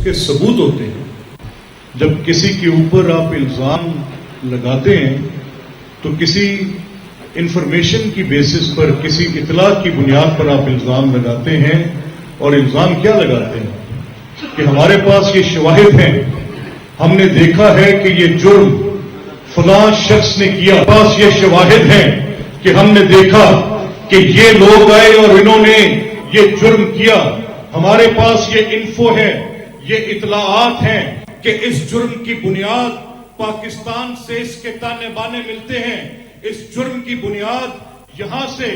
کے ثبوت ہوتے ہیں. جب کسی کے اوپر آپ الزام لگاتے ہیں تو کسی انفارمیشن کی بیسس پر، کسی اطلاع کی بنیاد پر آپ الزام لگاتے ہیں. اور الزام کیا لگاتے ہیں کہ ہمارے پاس یہ شواہد ہیں، ہم نے دیکھا ہے کہ یہ جرم فلاں شخص نے کیا، پاس یہ شواہد ہیں کہ ہم نے دیکھا کہ یہ لوگ آئے اور انہوں نے یہ جرم کیا، ہمارے پاس یہ انفو ہے، یہ اطلاعات ہیں کہ اس جرم کی بنیاد پاکستان سے اس کے تانے بانے ملتے ہیں. اس جرم کی بنیاد یہاں سے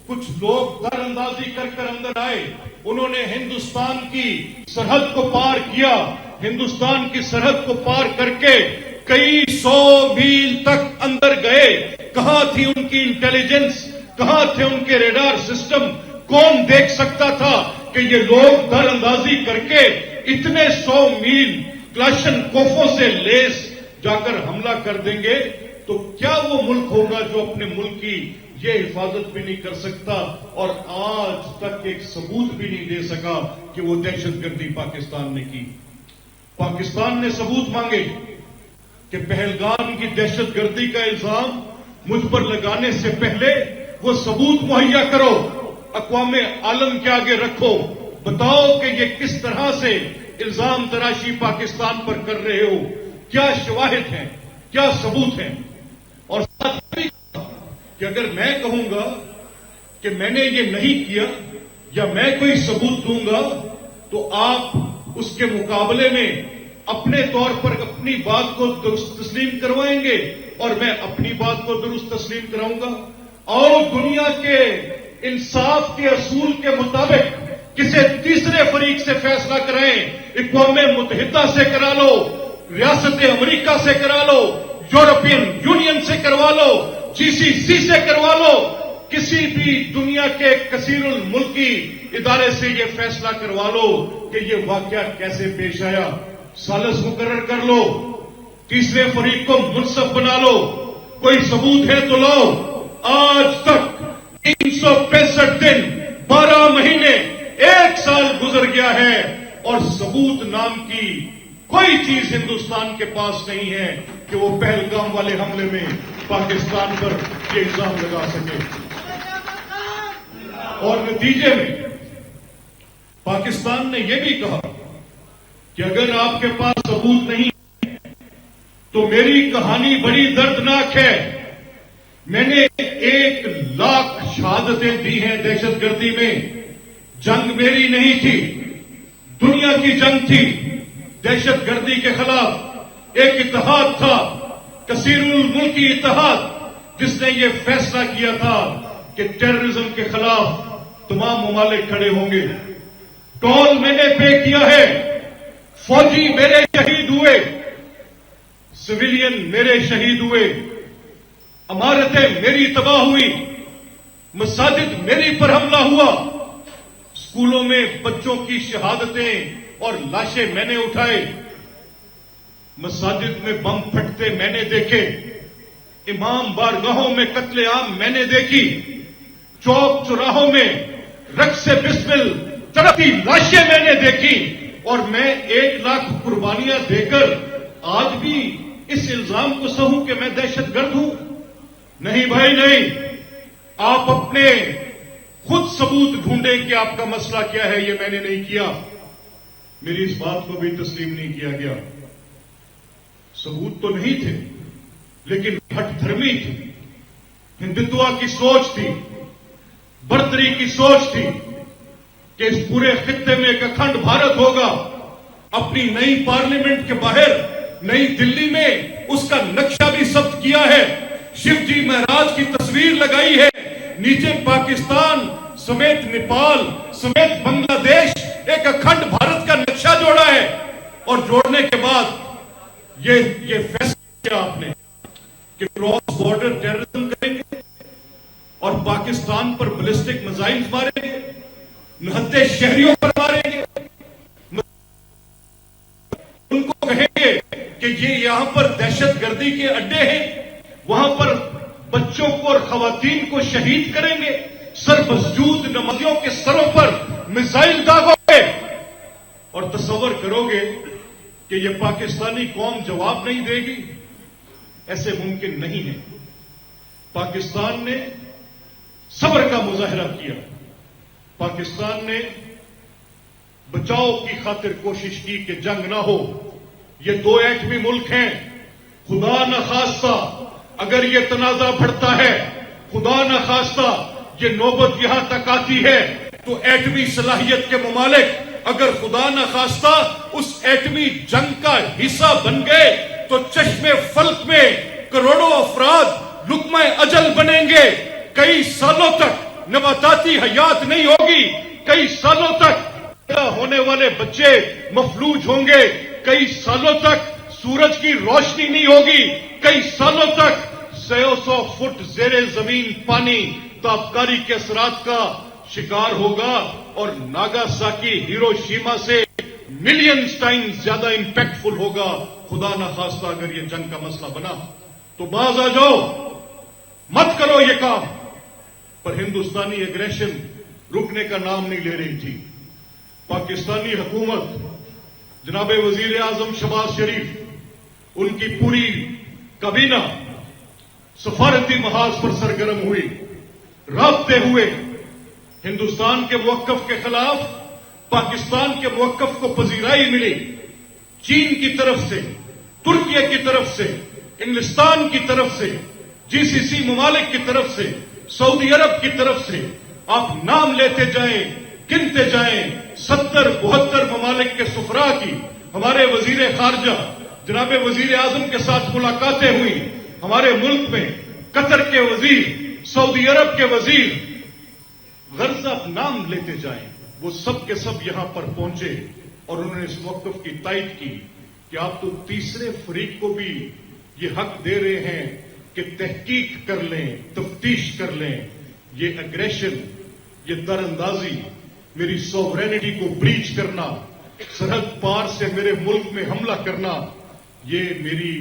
کچھ لوگ در اندازی کر کر اندر آئے، انہوں نے ہندوستان کی سرحد کو پار کیا، ہندوستان کی سرحد کو پار کر کے کئی 100 میل تک اندر گئے. کہاں تھی ان کی انٹیلیجنس، کہاں تھے ان کے ریڈار سسٹم؟ کون دیکھ سکتا تھا کہ یہ لوگ در اندازی کر کے اتنے 100 میل کلاشن کوفوں سے لیس جا کر حملہ کر دیں گے؟ تو کیا وہ ملک ہوگا جو اپنے ملک کی یہ حفاظت بھی نہیں کر سکتا اور آج تک ایک ثبوت بھی نہیں دے سکا کہ وہ دہشت گردی پاکستان نے کی؟ پاکستان نے ثبوت مانگے کہ پہلگام کی دہشت گردی کا الزام مجھ پر لگانے سے پہلے وہ ثبوت مہیا کرو، اقوام عالم کے آگے رکھو، بتاؤ کہ یہ کس طرح سے الزام تراشی پاکستان پر کر رہے ہو، کیا شواہد ہیں، کیا ثبوت ہیں؟ اور ساتھ بھی کہ اگر میں کہوں گا کہ میں نے یہ نہیں کیا یا میں کوئی ثبوت دوں گا تو آپ اس کے مقابلے میں اپنے طور پر اپنی بات کو درست تسلیم کروائیں گے اور میں اپنی بات کو درست تسلیم کراؤں گا. اور دنیا کے انصاف کے اصول کے مطابق کسی تیسرے فریق سے فیصلہ کرائیں، اقوام متحدہ سے کرا لو، ریاست امریکہ سے کرا لو، یورپین یونین سے کروا لو، GCC سے کروا لو، کسی بھی دنیا کے کثیر الملکی ادارے سے یہ فیصلہ کروا لو کہ یہ واقعہ کیسے پیش آیا. سالس مقرر کر لو، تیسرے فریق کو منصف بنا لو، کوئی ثبوت ہے تو لاؤ. آج تک 365 دن 12 مہینے 1 سال گزر گیا ہے اور ثبوت نام کی کوئی چیز ہندوستان کے پاس نہیں ہے کہ وہ پہلگام والے حملے میں پاکستان پر یہ الزام لگا سکے. اور نتیجے میں پاکستان نے یہ بھی کہا کہ اگر آپ کے پاس ثبوت نہیں تو میری کہانی بڑی دردناک ہے. میں نے 1,00,000 شہادتیں دی ہیں دہشت گردی میں. جنگ میری نہیں تھی، دنیا کی جنگ تھی دہشت گردی کے خلاف. ایک اتحاد تھا، کثیر الملکی اتحاد، جس نے یہ فیصلہ کیا تھا کہ ٹیررزم کے خلاف تمام ممالک کھڑے ہوں گے. ٹول میں نے پے کیا ہے، فوجی میرے شہید ہوئے، سویلین میرے شہید ہوئے، عمارتیں میری تباہ ہوئی، مساجد میری پر حملہ ہوا، اسکولوں میں بچوں کی شہادتیں اور لاشیں میں نے اٹھائے، مساجد میں بم پھٹتے میں نے دیکھے، امام بارگاہوں میں قتل عام میں نے دیکھی، چوک چوراہوں میں رقص بسمل تڑپتی لاشیں میں نے دیکھی. اور میں 1,00,000 قربانیاں دے کر آج بھی اس الزام کو سہوں کہ میں دہشت گرد ہوں؟ نہیں بھائی نہیں. آپ اپنے خود ثبوت ڈھونڈیں کہ آپ کا مسئلہ کیا ہے. یہ میں نے نہیں کیا. میری اس بات کو بھی تسلیم نہیں کیا گیا. ثبوت تو نہیں تھے لیکن ہٹ دھرمی تھی، ہندتوا کی سوچ تھی، برتری کی سوچ تھی کہ اس پورے خطے میں ایک اکھنڈ بھارت ہوگا. اپنی نئی پارلیمنٹ کے باہر نئی دلی میں اس کا نقشہ بھی ثبت کیا ہے، شیو جی مہاراج کی تصویر لگائی ہے، نیچے پاکستان سمیت نیپال سمیت بنگلہ دیش ایک اکھنڈ بھارت کا نقشہ جوڑا ہے. اور جوڑنے کے بعد یہ فیصلہ کیا آپ نے کہ کراس بارڈر ٹیررزم کریں گے اور پاکستان پر بیلسٹک میزائل ماریں گے، نہتے شہریوں پر ماریں گے، ان کو کہیں گے کہ یہ یہاں پر دہشت گردی کے اڈے ہیں، وہاں پر بچوں کو اور خواتین کو شہید کریں گے، 'سر مسجود نمازیوں کے سروں پر میزائل داغو گے. اور تصور کرو گے کہ یہ پاکستانی قوم جواب نہیں دے گی، ایسے ممکن نہیں ہے۔ پاکستان نے صبر کا مظاہرہ کیا، پاکستان نے بچاؤ کی خاطر کوشش کی کہ جنگ نہ ہو۔ یہ دو ایٹمی ملک ہیں، خدا نخواستہ اگر یہ تنازع بڑھتا ہے، خدا نخواستہ یہ نوبت یہاں تک آتی ہے تو ایٹمی صلاحیت کے ممالک اگر خدا نخواستہ اس ایٹمی جنگ کا حصہ بن گئے تو چشم فلک میں کروڑوں افراد لقمہ اجل بنیں گے۔ کئی سالوں تک نباتاتی حیات نہیں ہوگی، کئی سالوں تک پیدا ہونے والے بچے مفلوج ہوں گے، کئی سالوں تک سورج کی روشنی نہیں ہوگی، کئی سالوں تک 100 فٹ زیر زمین پانی تابکاری کے اثرات کا شکار ہوگا، اور ناگاساکی ہیروشیما سے ملینز ٹائم زیادہ امپیکٹفل ہوگا۔ خدا نخواستہ اگر یہ جنگ کا مسئلہ بنا تو باز آ جاؤ، مت کرو یہ کام۔ پر ہندوستانی ایگریشن رکنے کا نام نہیں لے رہی تھی۔ پاکستانی حکومت، جناب وزیر اعظم شہباز شریف، ان کی پوری کابینہ سفارتی محاذ پر سرگرم ہوئی، رابطے ہوئے، ہندوستان کے موقف کے خلاف پاکستان کے موقف کو پذیرائی ملی، چین کی طرف سے، ترکیہ کی طرف سے، انگلستان کی طرف سے، GCC ممالک کی طرف سے، سعودی عرب کی طرف سے، آپ نام لیتے جائیں، گنتے جائیں، 70-72 ممالک کے سفراء کی ہمارے وزیر خارجہ جناب وزیر اعظم کے ساتھ ملاقاتیں ہوئی، ہمارے ملک میں قطر کے وزیر، سعودی عرب کے وزیر، غرض آپ نام لیتے جائیں، وہ سب کے سب یہاں پر پہنچے اور انہوں نے اس موقف کی تائید کی کہ آپ تو تیسرے فریق کو بھی یہ حق دے رہے ہیں کہ تحقیق کر لیں، تفتیش کر لیں۔ یہ اگریشن، یہ دراندازی، میری سوورینٹی کو بریچ کرنا، سرحد پار سے میرے ملک میں حملہ کرنا، یہ میری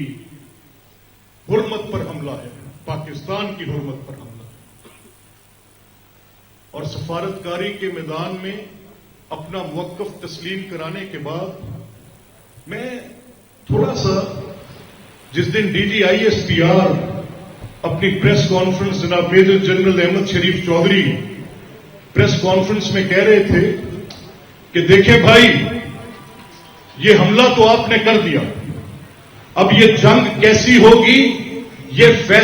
حرمت پر حملہ ہے، پاکستان کی حرمت پر حملہ ہے۔ اور سفارتکاری کے میدان میں اپنا موقف تسلیم کرانے کے بعد میں تھوڑا سا، جس دن DGISPR اپنی پریس کانفرنس جناب میجر جنرل احمد شریف چودھری پریس کانفرنس میں کہہ رہے تھے کہ دیکھیں بھائی، یہ حملہ تو آپ نے کر دیا، اب یہ جنگ کیسی ہوگی یہ فیصلہ